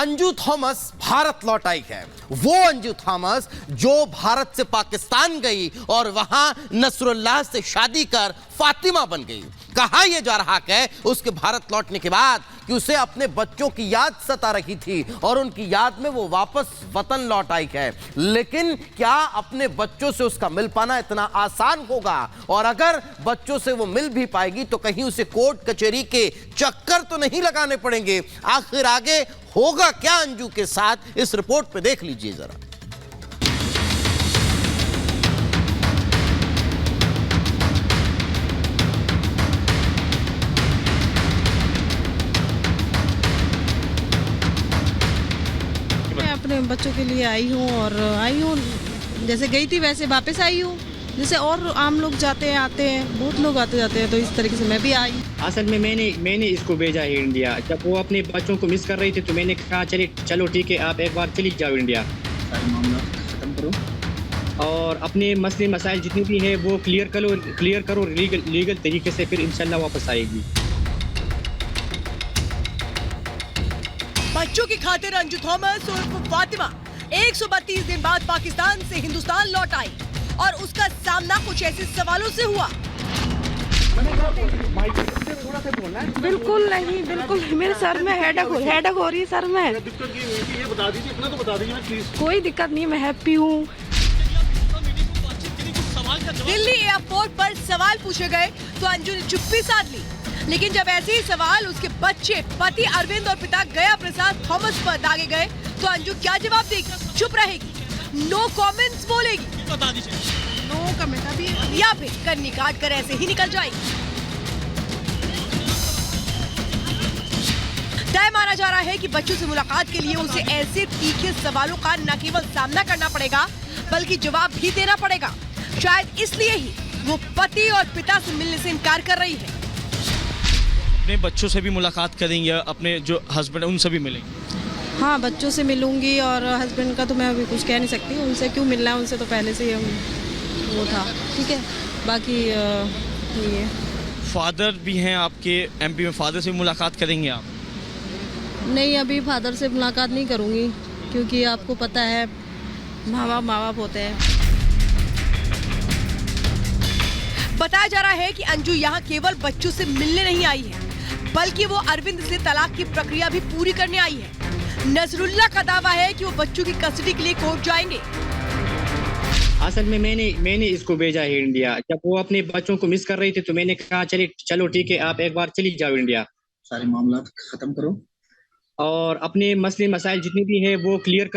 Anju Thomas Bharat लौट आई है। वो अंजू थॉमस जो भारत से पाकिस्तान गई और वहां नसरुल्लाह से शादी कर फातिमा बन गई। कहा यह जा रहा है उसके भारत लौटने के बाद कि उसे अपने बच्चों की याद सता रही थी और उनकी याद में वो वापस वतन लौट आई है। लेकिन क्या अपने बच्चों से उसका मिल पाना इतना आसान होगा? और अगर बच्चों से वो मिल भी पाएगी तो कहीं उसे कोर्ट कचहरी के चक्कर तो नहीं लगाने पड़ेंगे? आखिर आगे होगा क्या अंजू के साथ, इस रिपोर्ट पे देख लीजिए जरा। मैं अपने बच्चों के लिए आई हूँ और आई हूँ जैसे गई थी वैसे वापस आई हूँ, जैसे और आम लोग जाते हैं आते हैं, बहुत लोग आते जाते हैं, तो इस तरीके से मैं भी आई। असल में मैंने इसको भेजा है इंडिया। जब वो अपने बच्चों को मिस कर रही थी तो मैंने कहा चलो ठीक है, आप एक बार चली जाओ इंडिया, सारे मामला ख़त्म करो और अपने मसले मसाइल जितने भी है वो क्लियर करो लीगल तरीके से, फिर इंशाल्लाह वापस आएगी। बच्चों की खातिर अंजू थॉमस उर्फ फातिमा 132 दिन बाद पाकिस्तान से हिंदुस्तान लौट आई और उसका सामना कुछ ऐसे सवालों से हुआ। बिल्कुल नहीं, बिल्कुल मेरे सर में हेडेक हो रही है सर में। कोई दिक्कत नहीं, मैं हैप्पी हूँ। दिल्ली एयरपोर्ट पर सवाल पूछे गए तो अंजू ने चुप्पी साध ली, लेकिन जब ऐसे ही सवाल उसके बच्चे पति अरविंद और पिता गया प्रसाद थॉमस पर दागे गए तो अंजू क्या जवाब देगी? चुप रहेगी, नो कमेंट्स बोलेगी, बता दीजिए नो कमेंट अभी, या फिर कन्नी काट कर ऐसे ही निकल जाएगी? तय माना जा रहा है कि बच्चों से मुलाकात के लिए उसे ऐसे तीखे सवालों का न केवल सामना करना पड़ेगा बल्कि जवाब भी देना पड़ेगा। शायद इसलिए ही वो पति और पिता से मिलने से इनकार कर रही है। अपने बच्चों से भी मुलाकात करेंगे, अपने जो हस्बैंड उनसे भी मिलेंगे? हाँ, बच्चों से मिलूंगी और हस्बैंड का तो मैं अभी कुछ कह नहीं सकती, उनसे क्यों मिलना है, उनसे तो पहले से ही वो था, ठीक है। बाकी ये फादर भी हैं आपके एमपी में, फादर से भी मुलाकात करेंगे आप? नहीं, अभी फादर से मुलाकात नहीं करूंगी क्योंकि आपको पता है माँ बाप होते हैं। बताया जा रहा है कि अंजू यहाँ केवल बच्चों से मिलने नहीं आई है बल्कि वो अरविंद से तलाक की प्रक्रिया भी पूरी करने आई है। नजरुल्लाह का दावा है कि वो बच्चों की कस्टडी के लिए कोर्ट जाएंगे। असल में मैंने इसको भेजा है इंडिया। जब वो अपने बच्चों को मिस कर रही थी तो मैंने कहा चलो ठीक है, आप एक बार चली जाओ इंडिया, सारे मामला ख़त्म करो और अपने मसले मसाइल जितने भी है वो क्लियर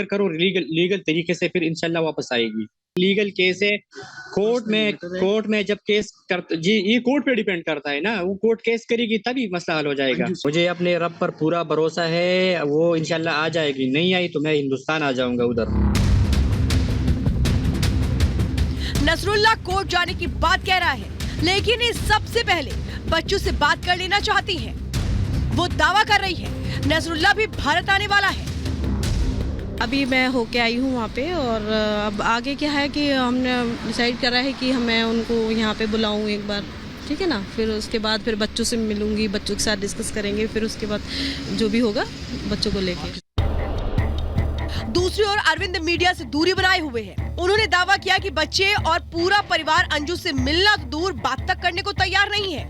करो लीगल तरीके से, फिर इंशाल्लाह वापस आएगी। लीगल केस है कोर्ट में जब केस जी ये कोर्ट पे डिपेंड करता है ना, वो कोर्ट केस करेगी तभी मसला हल हो जाएगा। मुझे अपने रब पर पूरा भरोसा है, वो इंशाल्लाह आ जाएगी। नहीं आई तो मैं हिंदुस्तान आ जाऊंगा उधर। नसरुल्लाह कोर्ट जाने की बात कह रहा है, लेकिन इस सबसे पहले बच्चों से बात कर लेना चाहती है। वो दावा कर रही है नसरुल्लाह भी भारत आने वाला है। अभी मैं होके आई हूँ वहाँ पे और अब आगे क्या है कि हमने डिसाइड करा है कि मैं उनको यहाँ पे बुलाऊँ एक बार, ठीक है ना। फिर उसके बाद फिर बच्चों से मिलूंगी, बच्चों के साथ डिस्कस करेंगे, फिर उसके बाद जो भी होगा बच्चों को लेके। दूसरी ओर अरविंद मीडिया से दूरी बनाए हुए हैं। उन्होंने दावा किया कि बच्चे और पूरा परिवार अंजू से मिलना तो दूर बात तक करने को तैयार नहीं है।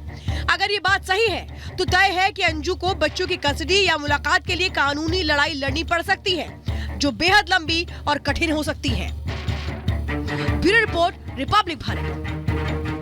अगर ये बात सही है तो तय है कि अंजू को बच्चों की कस्टडी या मुलाकात के लिए कानूनी लड़ाई लड़नी पड़ सकती है, जो बेहद लंबी और कठिन हो सकती है। Bureau report, Republic Bharat.